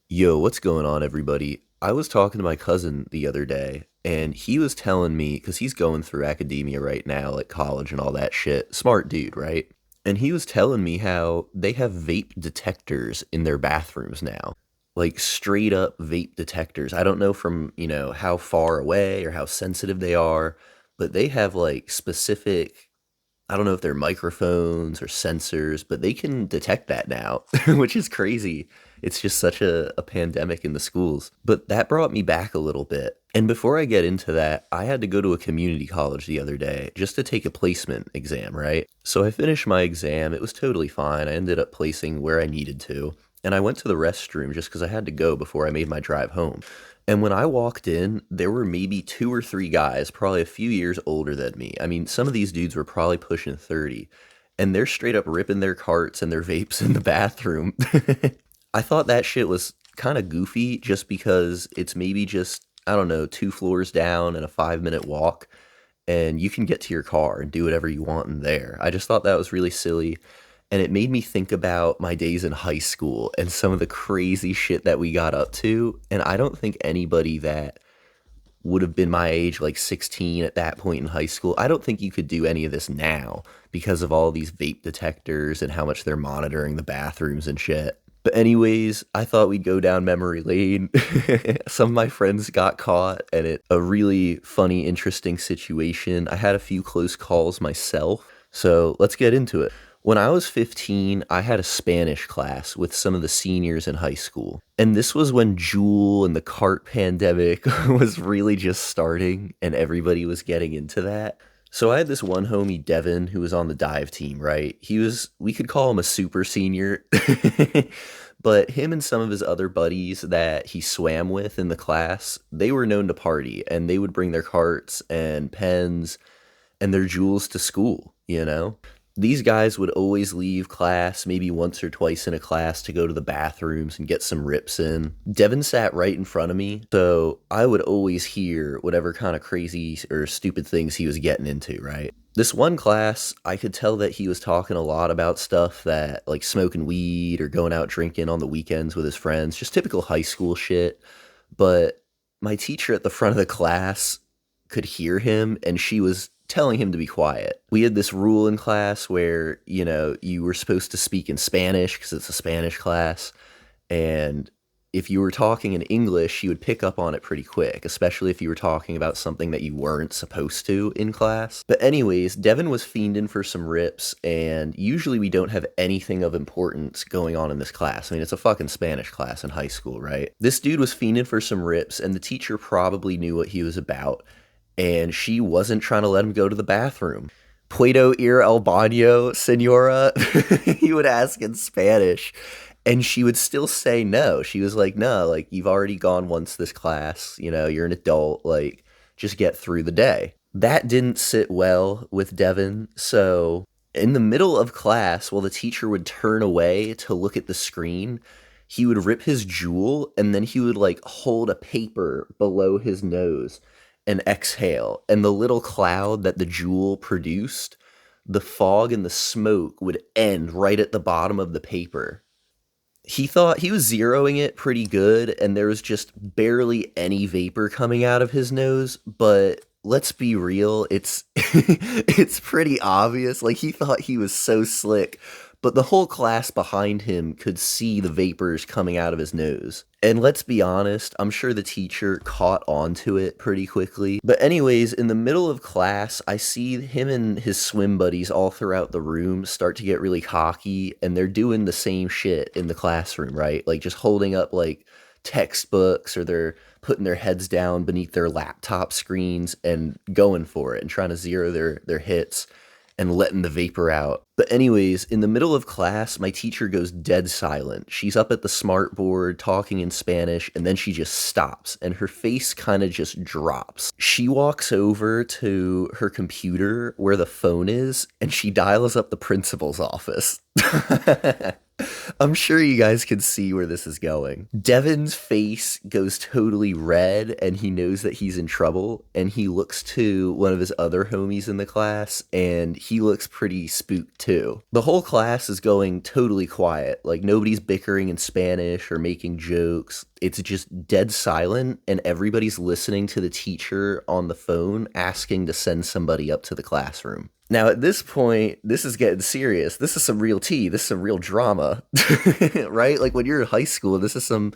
Yo, what's going on, everybody? I was talking to my cousin the other day, and he was telling me, because he's going through academia right now, like college and all that shit. Smart dude, right? And he was telling me how they have vape detectors in their bathrooms now. Like straight up vape detectors. I don't know from, how far away or how sensitive they are, but they have like specific, I don't know if they're microphones or sensors, but they can detect that now, which is crazy. It's just such a pandemic in the schools. But that brought me back a little bit. And before I get into that, I had to go to a community college the other day just to take a placement exam, right? So I finished my exam. It was totally fine. I ended up placing where I needed to. And I went to the restroom just because I had to go before I made my drive home. And when I walked in, there were maybe two or three guys, probably a few years older than me. I mean, some of these dudes were probably pushing 30, and they're straight up ripping their carts and their vapes in the bathroom. I thought that shit was kind of goofy just because it's maybe just, I don't know, two floors down and a 5 minute walk, and you can get to your car and do whatever you want in there. I just thought that was really silly. And it made me think about my days in high school and some of the crazy shit that we got up to. And I don't think anybody that would have been my age, like 16 at that point in high school, I don't think you could do any of this now because of all these vape detectors and how much they're monitoring the bathrooms and shit. But anyways, I thought we'd go down memory lane. Some of my friends got caught, and it a really funny, interesting situation. I had a few close calls myself, so let's get into it. When I was 15, I had a Spanish class with some of the seniors in high school. And this was when Juul and the cart pandemic was really just starting and everybody was getting into that. So I had this one homie, Devin, who was on the dive team, right? We could call him a super senior, but him and some of his other buddies that he swam with in the class, they were known to party and they would bring their carts and pens and their jewels to school. These guys would always leave class maybe once or twice in a class to go to the bathrooms and get some rips in. Devin sat right in front of me, so I would always hear whatever kind of crazy or stupid things he was getting into, right? This one class, I could tell that he was talking a lot about stuff that, like smoking weed or going out drinking on the weekends with his friends, just typical high school shit. But my teacher at the front of the class could hear him, and she was telling him to be quiet. We had this rule in class where, you were supposed to speak in Spanish because it's a Spanish class. And if you were talking in English, you would pick up on it pretty quick, especially if you were talking about something that you weren't supposed to in class. But anyways, Devin was fiending for some rips, and usually we don't have anything of importance going on in this class. I mean, it's a fucking Spanish class in high school, right? This dude was fiending for some rips, and the teacher probably knew what he was about, and she wasn't trying to let him go to the bathroom. Puedo ir al baño, senora? He would ask in Spanish. And she would still say no. She was like, no, like, you've already gone once this class. You're an adult. Like, just get through the day. That didn't sit well with Devin. So, in the middle of class, while the teacher would turn away to look at the screen, he would rip his jewel and then he would, like, hold a paper below his nose and exhale. And the little cloud that the jewel produced, the fog and the smoke would end right at the bottom of the paper. He thought he was zeroing it pretty good, and there was just barely any vapor coming out of his nose. But let's be real, it's it's pretty obvious. Like, he thought he was so slick, but the whole class behind him could see the vapors coming out of his nose. And let's be honest, I'm sure the teacher caught on to it pretty quickly. But anyways, in the middle of class, I see him and his swim buddies all throughout the room start to get really cocky, and they're doing the same shit in the classroom, right? Like just holding up like textbooks, or they're putting their heads down beneath their laptop screens and going for it and trying to zero their hits and letting the vapor out. But anyways, in the middle of class, my teacher goes dead silent. She's up at the smart board talking in Spanish, and then she just stops and her face kind of just drops. She walks over to her computer where the phone is, and she dials up the principal's office. I'm sure you guys can see where this is going. Devin's face goes totally red and he knows that he's in trouble. And he looks to one of his other homies in the class and he looks pretty spooked too. The whole class is going totally quiet. Like nobody's bickering in Spanish or making jokes. It's just dead silent and everybody's listening to the teacher on the phone asking to send somebody up to the classroom. Now, at this point, this is getting serious. This is some real tea. This is some real drama, right? Like when you're in high school, this is some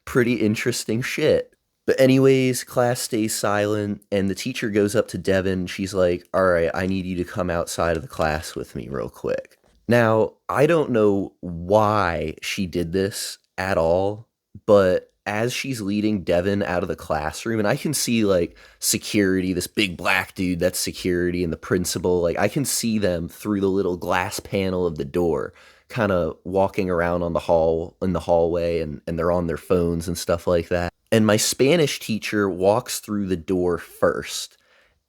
pretty interesting shit. But, anyways, class stays silent, and the teacher goes up to Devin. She's like, all right, I need you to come outside of the class with me real quick. Now, I don't know why she did this at all, but as she's leading Devin out of the classroom, and I can see like security, this big black dude that's security, and the principal, like I can see them through the little glass panel of the door, kind of walking around on the hall in the hallway, and they're on their phones and stuff like that. And my Spanish teacher walks through the door first.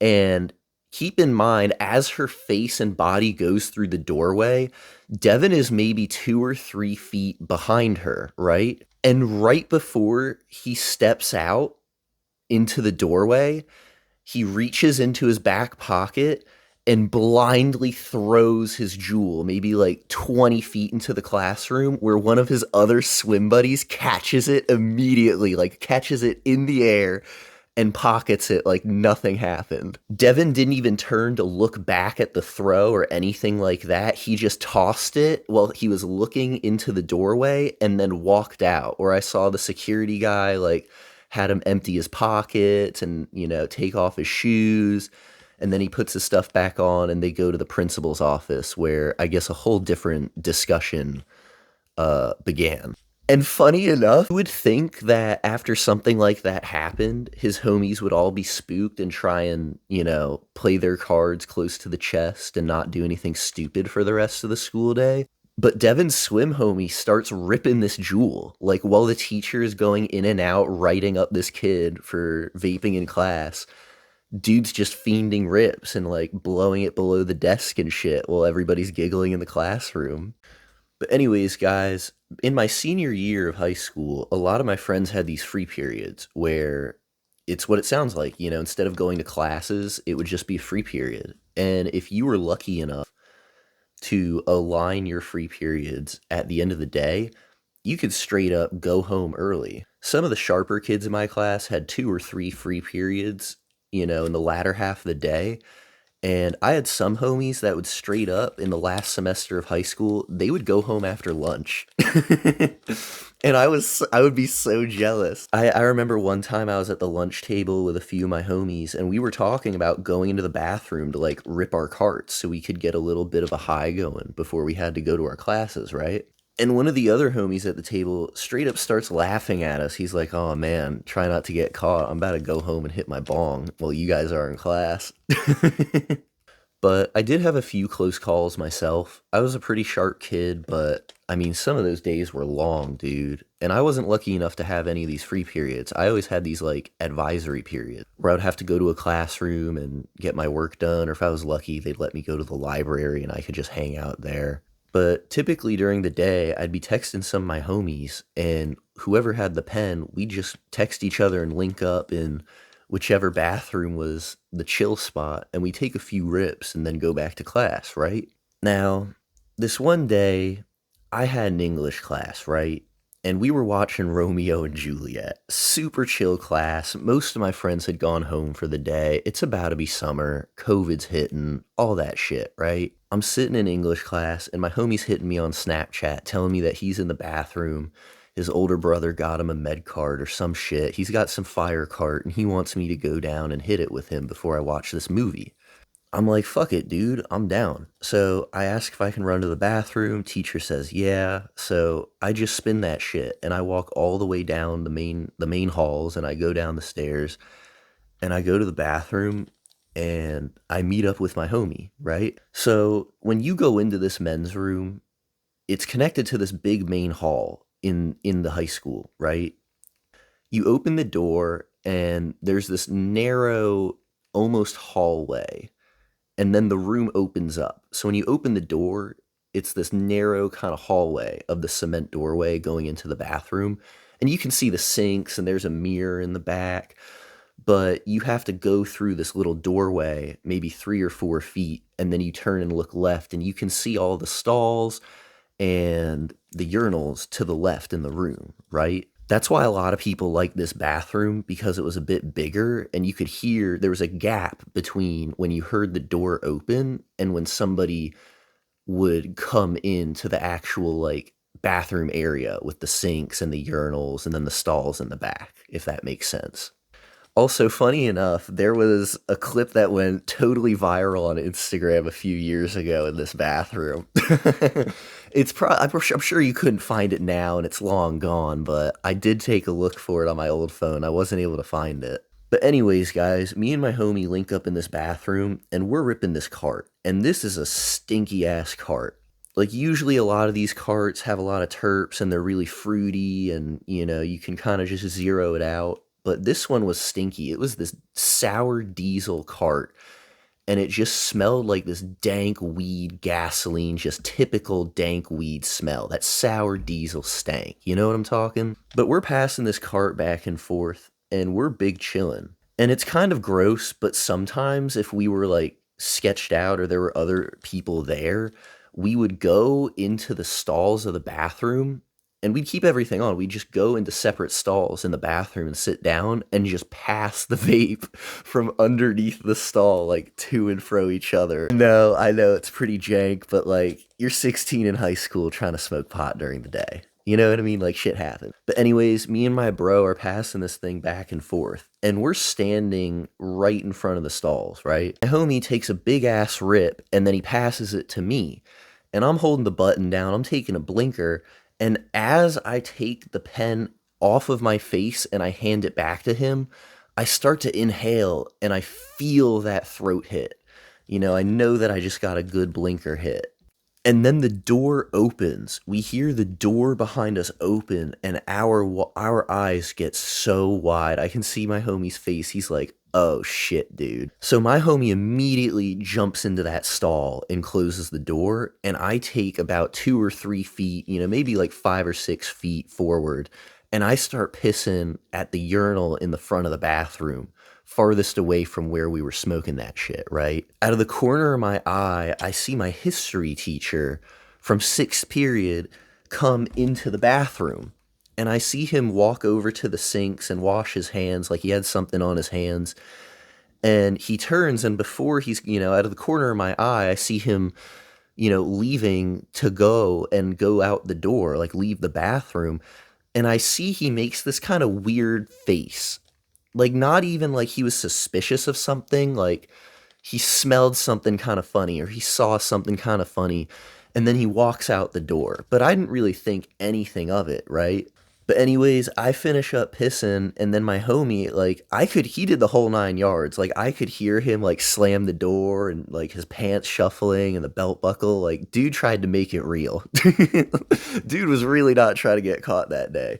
And keep in mind, as her face and body goes through the doorway, Devin is maybe 2 or 3 feet behind her, right? And right before he steps out into the doorway, he reaches into his back pocket and blindly throws his jewel maybe like 20 feet into the classroom, where one of his other swim buddies catches it immediately, like catches it in the air and pockets it like nothing happened. Devin didn't even turn to look back at the throw or anything like that. He just tossed it while he was looking into the doorway and then walked out, where I saw the security guy like had him empty his pockets and, take off his shoes. And then he puts his stuff back on and they go to the principal's office, where I guess a whole different discussion began. And funny enough, you would think that after something like that happened, his homies would all be spooked and try and, play their cards close to the chest and not do anything stupid for the rest of the school day. But Devin's swim homie starts ripping this jewel, like while the teacher is going in and out, writing up this kid for vaping in class. Dude's just fiending rips and like blowing it below the desk and shit while everybody's giggling in the classroom. But anyways, guys, in my senior year of high school, a lot of my friends had these free periods where it's what it sounds like, instead of going to classes, it would just be a free period. And if you were lucky enough to align your free periods at the end of the day, you could straight up go home early. Some of the sharper kids in my class had 2 or 3 free periods, in the latter half of the day. And I had some homies that would straight up in the last semester of high school, they would go home after lunch. And I would be so jealous. I remember one time I was at the lunch table with a few of my homies and we were talking about going into the bathroom to like rip our carts so we could get a little bit of a high going before we had to go to our classes, right? And one of the other homies at the table straight up starts laughing at us. He's like, oh man, try not to get caught. I'm about to go home and hit my bong while you guys are in class. But I did have a few close calls myself. I was a pretty sharp kid, but I mean, some of those days were long, dude. And I wasn't lucky enough to have any of these free periods. I always had these like advisory periods where I would have to go to a classroom and get my work done. Or if I was lucky, they'd let me go to the library and I could just hang out there. But typically during the day, I'd be texting some of my homies, and whoever had the pen, we'd just text each other and link up in whichever bathroom was the chill spot, and we take a few rips and then go back to class, right? Now, this one day, I had an English class, right? And we were watching Romeo and Juliet. Super chill class. Most of my friends had gone home for the day. It's about to be summer. COVID's hitting. All that shit, right? I'm sitting in English class and my homie's hitting me on Snapchat telling me that he's in the bathroom. His older brother got him a med card or some shit. He's got some fire cart and he wants me to go down and hit it with him before I watch this movie. I'm like, fuck it, dude, I'm down. So I ask if I can run to the bathroom. Teacher says, yeah. So I just spin that shit and I walk all the way down the main halls and I go down the stairs and I go to the bathroom and I meet up with my homie, right? So when you go into this men's room, it's connected to this big main hall in the high school, right? You open the door and there's this narrow, almost hallway, and then the room opens up. So when you open the door, It's this narrow kind of hallway of the cement doorway going into the bathroom. And you can see the sinks and there's a mirror in the back, but you have to go through this little doorway, maybe 3 or 4 feet, and then you turn and look left, and you can see all the stalls and the urinals to the left in the room, right? That's why a lot of people like this bathroom because it was a bit bigger and you could hear there was a gap between when you heard the door open and when somebody would come into the actual like bathroom area with the sinks and the urinals and then the stalls in the back, if that makes sense. Also, funny enough, there was a clip that went totally viral on Instagram a few years ago in this bathroom. I'm sure you couldn't find it now and it's long gone, but I did take a look for it on my old phone. I wasn't able to find it. But anyways, guys, me and my homie link up in this bathroom and we're ripping this cart. And this is a stinky ass cart. Like usually a lot of these carts have a lot of terps and they're really fruity and you can kind of just zero it out. But this one was stinky. It was this sour diesel cart and it just smelled like this dank weed gasoline, just typical dank weed smell. That sour diesel stank. You know what I'm talking? But we're passing this cart back and forth and we're big chillin'. And it's kind of gross, but sometimes if we were like sketched out or there were other people there, we would go into the stalls of the bathroom and we'd keep everything on. We'd just go into separate stalls in the bathroom and sit down and just pass the vape from underneath the stall, like to and fro each other. No, I know it's pretty jank, but like you're 16 in high school trying to smoke pot during the day. You know what I mean? Like shit happens. But anyways, me and my bro are passing this thing back and forth and we're standing right in front of the stalls, right? My homie takes a big ass rip and then he passes it to me and I'm holding the button down. I'm taking a blinker. And as I take the pen off of my face and I hand it back to him, I start to inhale and I feel that throat hit. I know that I just got a good blinker hit. And then the door opens. We hear the door behind us open and our eyes get so wide. I can see my homie's face. He's like, "Oh shit, dude." So my homie immediately jumps into that stall and closes the door. And I take about 2 or 3 feet, maybe like 5 or 6 feet forward. And I start pissing at the urinal in the front of the bathroom, farthest away from where we were smoking that shit, right? Out of the corner of my eye, I see my history teacher from 6th period come into the bathroom. And I see him walk over to the sinks and wash his hands like he had something on his hands. And he turns, and before he's, out of the corner of my eye, I see him, leaving to go out the door, like leave the bathroom. And I see he makes this kind of weird face. Like, not even like he was suspicious of something, like he smelled something kind of funny or he saw something kind of funny. And then he walks out the door. But I didn't really think anything of it, right? But anyways, I finish up pissing, and then my homie, like, he did the whole 9 yards. Like, I could hear him, like, slam the door and, like, his pants shuffling and the belt buckle. Like, dude tried to make it real. Dude was really not trying to get caught that day.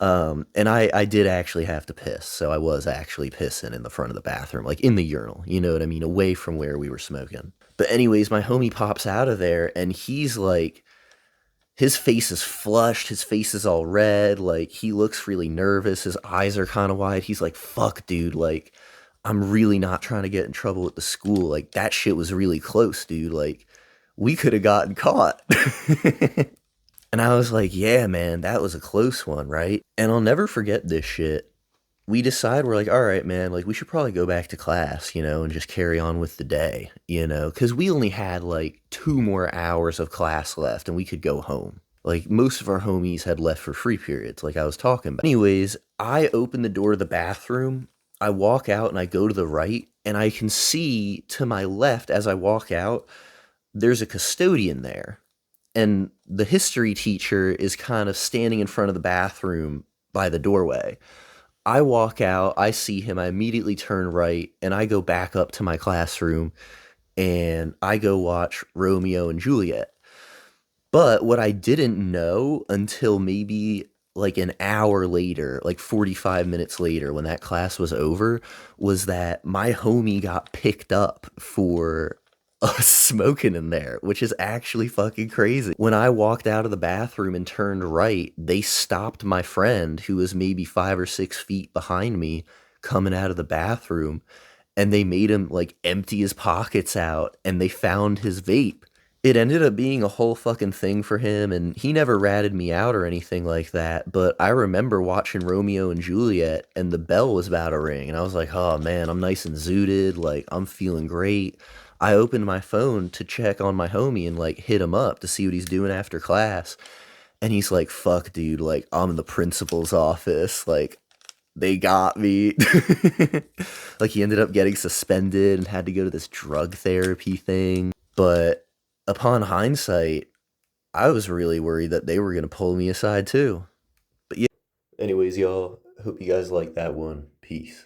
And I did actually have to piss, so I was actually pissing in the front of the bathroom, like, in the urinal, you know what I mean? Away from where we were smoking. But anyways, my homie pops out of there, and he's, like, his face is flushed, his face is all red, like, he looks really nervous, his eyes are kind of wide, he's like, "Fuck, dude, like, I'm really not trying to get in trouble at the school, like, that shit was really close, dude, like, we could have gotten caught." And I was like, "Yeah, man, that was a close one, right?" And I'll never forget this shit. We're like, "All right, man, like, we should probably go back to class, and just carry on with the day, because we only had, like, 2 more hours of class left and we could go home. Like, most of our homies had left for free periods, like I was talking about. Anyways, I open the door of the bathroom, I walk out and I go to the right, and I can see to my left as I walk out, there's a custodian there. And the history teacher is kind of standing in front of the bathroom by the doorway. I walk out, I see him, I immediately turn right, and I go back up to my classroom, and I go watch Romeo and Juliet. But what I didn't know until maybe like an hour later, like 45 minutes later, when that class was over, was that my homie got picked up for us smoking in there, which is actually fucking crazy. When I walked out of the bathroom and turned right, they stopped my friend, who was maybe 5 or 6 feet behind me, coming out of the bathroom, and they made him like empty his pockets out, and they found his vape. It ended up being a whole fucking thing for him, and he never ratted me out or anything like that. But I remember watching Romeo and Juliet, and the bell was about to ring, and I was like, oh man, I'm nice and zooted, like I'm feeling great. I opened my phone to check on my homie and like hit him up to see what he's doing after class. And he's like, fuck, dude, like I'm in the principal's office. Like, they got me. Like, he ended up getting suspended and had to go to this drug therapy thing. But upon hindsight, I was really worried that they were going to pull me aside too. But yeah. Anyways, y'all, hope you guys like that one. Peace.